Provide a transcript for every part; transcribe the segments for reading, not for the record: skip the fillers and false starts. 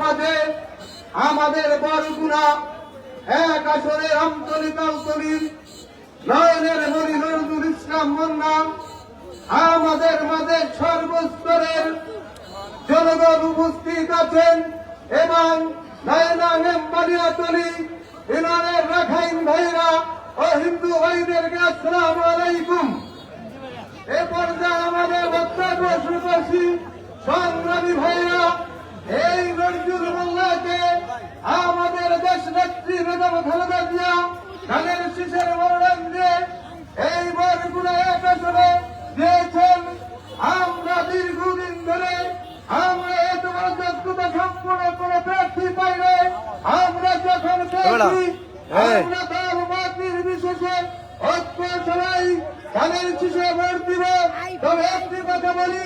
মাঝে আমাদের বরগুনা 1 আসনের আমতলী তালতলী নয়নের মনি নজরুল ইসলাম মুন্না আমাদের মাঝে সর্বস্তরের জনগণ উপস্থিত আছেন এবং নয়না বানিয়াতলী ইনানের রাখাইন ভাইরা ও হিন্দু ভাইদেরকে আসসালামু আলাইকুম। এ পর্যায়ে আমাদের বক্তব্য শুরু করছি। সংগ্রামী ভাইরা, এই নজরুল মোল্লাকে আমাদের দেশ নেত্রী বেগম খালেদা জিয়া ধানের শীষের মনোনয়ন দিয়ে এই বরগুনা 1 আসনে দিয়েছেন। আমরা দীর্ঘদিন ধরে আমরা এত বড় যোগ্যতা সম্পূর্ণ কোনো প্রার্থী পাই নাই। আমরা যখন পেয়েছি আমরা তার মাটির বিশেষে ঐক্য সবাই ধানের শীষে ভোট দিব। তবে একটি কথা বলি,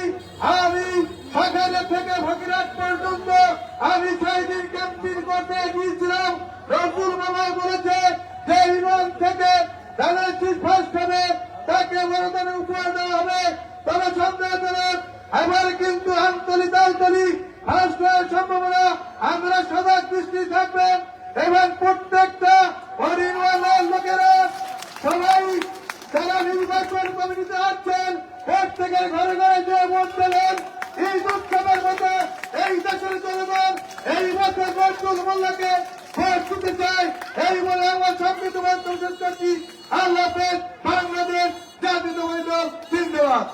আমি সকালে থেকে ফকিরাট পর্যন্ত আমি 6 দিন ক্যাম্পিং করতে গিয়েছিলাম। নজরুল বাবা বলেছে যে ইউনিয়ন থেকে ধানের শীষ ফার্স্ট হবে তাকে বড়দানে উপহার দেওয়া হবে। তবে সন্দেহজনক এবার কিন্তু আমতলী তালতলী ফার্স্ট হওয়ার সম্ভাবনা। আমরা সজাগ দৃষ্টি থাকবেন এবং প্রত্যেকটা ইউনিয়নের লোকেরা সবাই যারা নির্বাচন কমিটিতে আছেন প্রত্যেকের ঘরে ঘরে যে ভোট দেবেন। এই উৎসবের মধ্যে এই দেশের জনগণ এই বছর নজরুল মোল্লাকে ভোট দিতে চায়। এই বলে আমার সম্মিলিত মন্তব্য শেষ করছি। আল্লাহ হাফেজ। বাংলাদেশ জাতীয়তাবাদী দল জিন্দাবাদ।